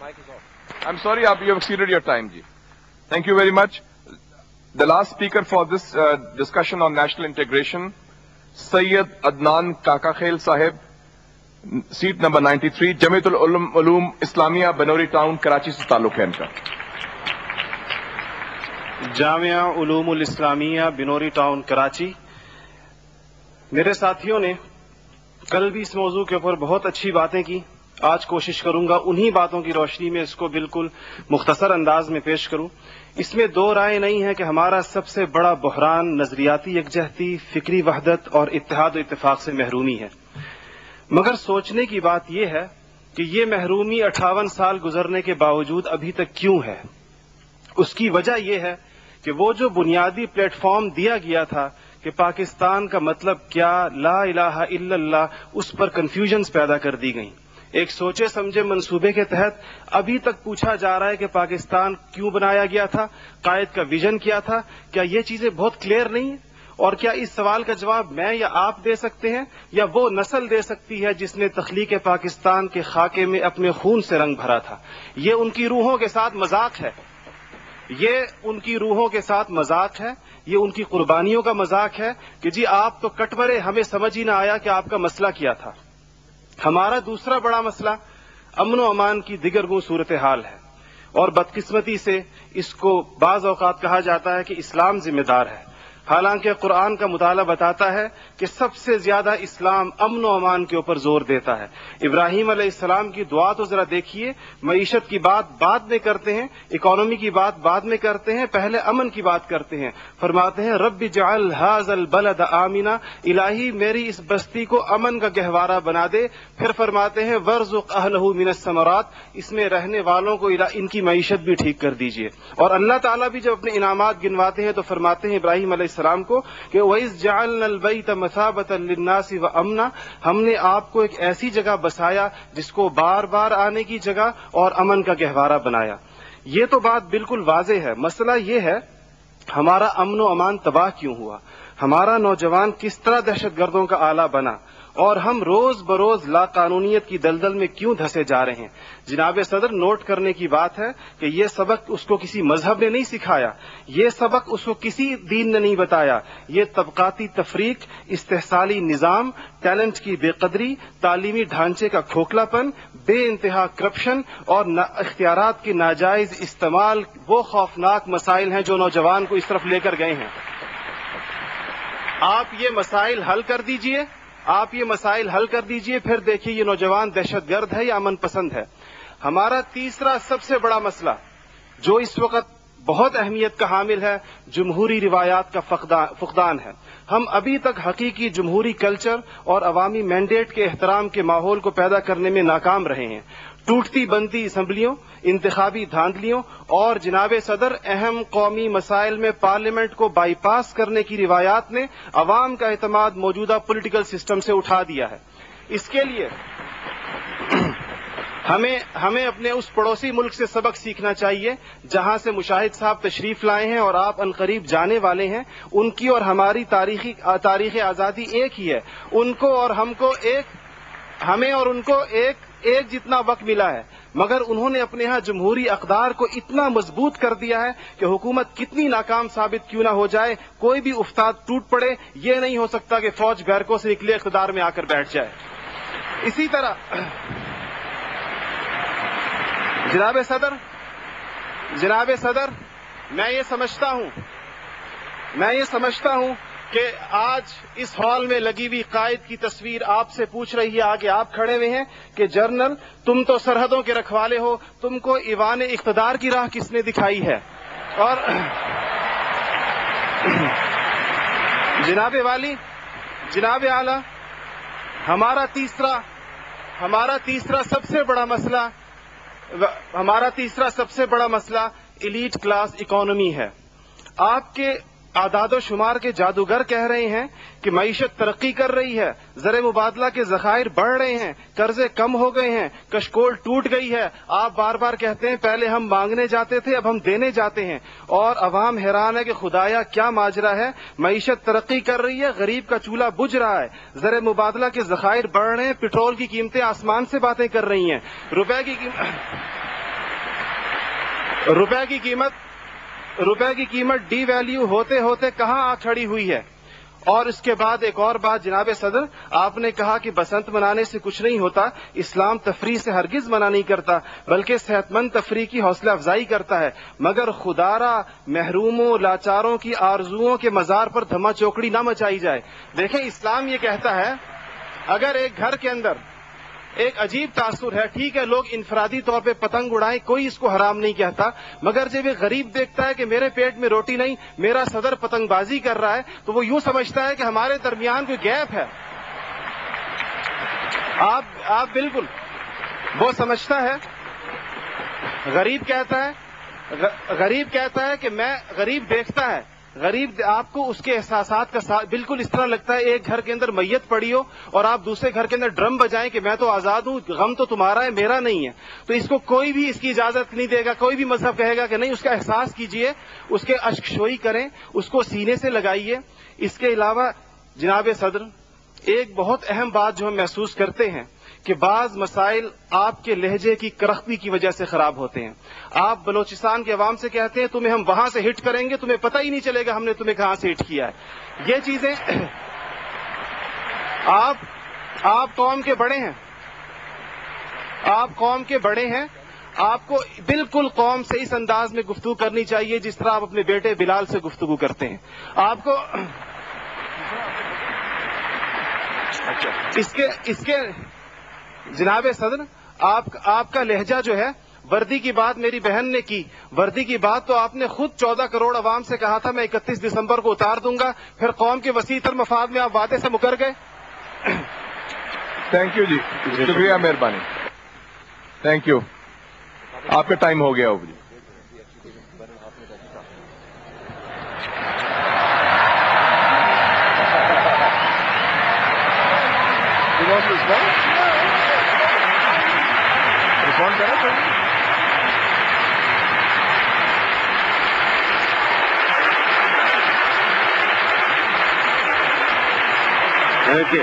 I'm sorry, you have exceeded your time, ji. Thank you very much. The last speaker for this discussion on national integration, Sayyid Adnan Kakakhel Sahib, seat number 93, Jamiatul Ulum Islamia, Banori Town, Karachi se ताल्लुक है इनका. Jamia उलूमुल Islamia Binori town Karachi. मेरे साथियों ने कल भी इस मौजू के ऊपर बहुत अच्छी बातें की. आज कोशिश करूंगा उन्हीं बातों की रोशनी में इसको बिल्कुल मुख्तसर अंदाज में पेश करूं. इसमें दो राय नहीं है कि हमारा सबसे बड़ा बहरान नजरियाती यकजहती, फिक्री वहदत और इत्तेहाद और इत्तेफाक से महरूमी है. मगर सोचने की बात यह है कि ये महरूमी 58 साल गुजरने के बावजूद अभी तक क्यों है. उसकी वजह यह है कि वो जो बुनियादी प्लेटफॉर्म दिया गया था कि पाकिस्तान का मतलब क्या, ला इलाहा इल्लल्लाह, उस पर कंफ्यूजन्स पैदा कर दी गई. एक सोचे समझे मंसूबे के तहत अभी तक पूछा जा रहा है कि पाकिस्तान क्यों बनाया गया था, कायद का विजन क्या था. क्या ये चीजें बहुत क्लियर नहीं है? और क्या इस सवाल का जवाब मैं या आप दे सकते हैं या वो नस्ल दे सकती है जिसने तख्लीक पाकिस्तान के खाके में अपने खून से रंग भरा था. ये उनकी रूहों के साथ मजाक है, ये उनकी रूहों के साथ मजाक है, ये उनकी कुर्बानियों का मजाक है कि जी आप तो कट मरे, हमें समझ ही ना आया कि आपका मसला क्या था. हमारा दूसरा बड़ा मसला अमन व अमान की दिगरगू सूरत हाल है और बदकिस्मती से इसको बाज औकात कहा जाता है कि इस्लाम जिम्मेदार है. हालांकि कुरान का मुताला बताता है कि सबसे ज्यादा इस्लाम अमन व अमान के ऊपर जोर देता है. इब्राहीम अलैहिस्सलाम की दुआ तो जरा देखिए. मईशत की बात बाद में करते हैं, इकोनॉमी की बात बाद में करते हैं, पहले अमन की बात करते हैं. फरमाते हैं रब्बि जअल हाज़ल बलद आमिना, इलाही मेरी इस बस्ती को अमन का गहवारा बना दे. फिर फरमाते हैं वर्ज़ुक़ अहलहु मिनस समरात, इसमें रहने वालों को इनकी मईशत भी ठीक कर दीजिए. और अल्लाह ताला भी जब अपने इनामात गिनवाते हैं तो फरमाते हैं इब्राहीम अलैहिस्सलाम को कि वइज़ जअलनल बैत मसाबतन लिन्नासि व अमना, हमने आपको एक ऐसी जगह बसाया जिसको बार बार आने की जगह और अमन का गहवारा बनाया. ये तो बात बिल्कुल वाज़े है. मसला ये है हमारा अमन व अमान तबाह क्यों हुआ, हमारा नौजवान किस तरह दहशतगर्दों का आला बना और हम रोज बरोज लाकानूनियत की दलदल में क्यों धंसे जा रहे हैं. जनाब सदर, नोट करने की बात है कि यह सबक उसको किसी मजहब ने नहीं सिखाया, ये सबक उसको किसी दीन ने नहीं बताया. ये तबकाती तफरीक, इस्तेहसाली निजाम, टैलेंट की बेकदरी, तालीमी ढांचे का खोखलापन, बे इंतहा करप्शन और इख्तियारात के नाजायज इस्तेमाल वो खौफनाक मसाइल हैं जो नौजवान को इस तरफ लेकर गए हैं. आप ये मसाइल हल कर दीजिए, आप ये मसाइल हल कर दीजिए, फिर देखिए ये नौजवान दहशतगर्द है या अमन पसंद है. हमारा तीसरा सबसे बड़ा मसला जो इस वक्त बहुत अहमियत का हामिल है, जमहूरी रिवायात का फुकदान है. हम अभी तक हकीकी जमहूरी कल्चर और अवामी मैंडेट के एहतराम के माहौल को पैदा करने में नाकाम रहे हैं. टूटती बनती असम्बलियों, इंतखाबी धांधलियों और जनाब सदर अहम कौमी मसाइल में पार्लियामेंट को बाईपास करने की रिवायात ने अवाम का एतमाद मौजूदा पॉलिटिकल सिस्टम से उठा दिया है. इसके लिए हमें अपने उस पड़ोसी मुल्क से सबक सीखना चाहिए जहां से मुशाहिद साहब तशरीफ लाए हैं और आप अनकरीब जाने वाले हैं. उनकी और हमारी तारीख आजादी एक ही है. उनको और हमको हमें और उनको एक जितना वक्त मिला है, मगर उन्होंने अपने यहाँ जमहूरी अक़दार को इतना मजबूत कर दिया है कि हुकूमत कितनी नाकाम साबित क्यों ना हो जाए, कोई भी उस्ताद टूट पड़े, ये नहीं हो सकता कि फौज बैरकों से निकले इक़्तिदार में आकर बैठ जाए. इसी तरह जनाब सदर, मैं ये समझता हूं कि आज इस हॉल में लगी हुई कायद की तस्वीर आपसे पूछ रही है, आगे आप खड़े हुए हैं कि जनरल तुम तो सरहदों के रखवाले हो, तुमको ईवान इख्तिदार की राह किसने दिखाई है. और जनाब वाली, जनाब आला, हमारा तीसरा सबसे बड़ा मसला एलीट क्लास इकोनॉमी है. आपके आदादो शुमार के जादूगर कह रहे हैं कि मईशत तरक्की कर रही है, ज़र मुबादला के ज़खायर बढ़ रहे हैं, कर्जे कम हो गए हैं, कशकोल टूट गई है. आप बार बार कहते हैं पहले हम मांगने जाते थे, अब हम देने जाते हैं. और अवाम हैरान है कि खुदाया क्या माजरा है. मईशत तरक्की कर रही है, गरीब का चूल्हा बुझ रहा है, ज़र मुबादला के ज़खायर बढ़ रहे हैं, पेट्रोल की कीमतें आसमान से बातें कर रही हैं, रुपए की روپے کی قیمت ڈی ویلیو ہوتے ہوتے کہاں آ کھڑی ہوئی ہے. اور اس کے بعد ایک اور بات جناب صدر، آپ نے کہا کہ بسنت منانے سے کچھ نہیں ہوتا. اسلام تفریح سے ہرگز منع نہیں کرتا، بلکہ صحت مند تفریح کی حوصلہ افزائی کرتا ہے. مگر خدارا محروموں لاچاروں کی آرزوؤں کے مزار پر دھما چوکڑی نہ مچائی جائے. دیکھیں اسلام یہ کہتا ہے اگر ایک گھر کے اندر ایک عجیب تاثر ہے، ٹھیک ہے لوگ انفرادی طور پہ پتنگ اڑائیں، کوئی اس کو حرام نہیں کہتا، مگر جب ایک غریب دیکھتا ہے کہ میرے پیٹ میں روٹی نہیں، میرا صدر پتنگ بازی کر رہا ہے، تو وہ یوں سمجھتا ہے کہ ہمارے درمیان کوئی گیپ ہے. آپ بالکل وہ سمجھتا ہے. غریب کہتا ہے کہ میں غریب دیکھتا ہے، غریب آپ کو اس کے احساسات کا بالکل اس طرح لگتا ہے ایک گھر کے اندر میت پڑی ہو اور آپ دوسرے گھر کے اندر ڈرم بجائیں کہ میں تو آزاد ہوں، غم تو تمہارا ہے میرا نہیں ہے. تو اس کو کوئی بھی اس کی اجازت نہیں دے گا، کوئی بھی مذہب کہے گا کہ نہیں. اس کا احساس کیجئے، اس کے اشک شوئی کریں، اس کو سینے سے لگائیے. اس کے علاوہ جناب صدر ایک بہت اہم بات جو ہم محسوس کرتے ہیں کہ بعض مسائل آپ کے لہجے کی کرختی کی وجہ سے خراب ہوتے ہیں. آپ بلوچستان کے عوام سے کہتے ہیں تمہیں ہم وہاں سے ہٹ کریں گے، تمہیں پتہ ہی نہیں چلے گا ہم نے تمہیں کہاں سے ہٹ کیا ہے. یہ چیزیں آپ قوم کے بڑے ہیں، آپ کو بالکل قوم سے اس انداز میں گفتگو کرنی چاہیے جس طرح آپ اپنے بیٹے بلال سے گفتگو کرتے ہیں. آپ کو اس کے جناب صدر آپ کا لہجہ جو ہے، وردی کی بات میری بہن نے کی، وردی کی بات تو آپ نے خود 14 کروڑ عوام سے کہا تھا میں 31 دسمبر کو اتار دوں گا، پھر قوم کے وسیع تر مفاد میں آپ وعدے سے مکر گئے. تھینک یو جی، شکریہ، مہربانی، تھینک یو. آپ کا ٹائم ہو گیا ہو جی. رسپونڈ کریں تھینک یو.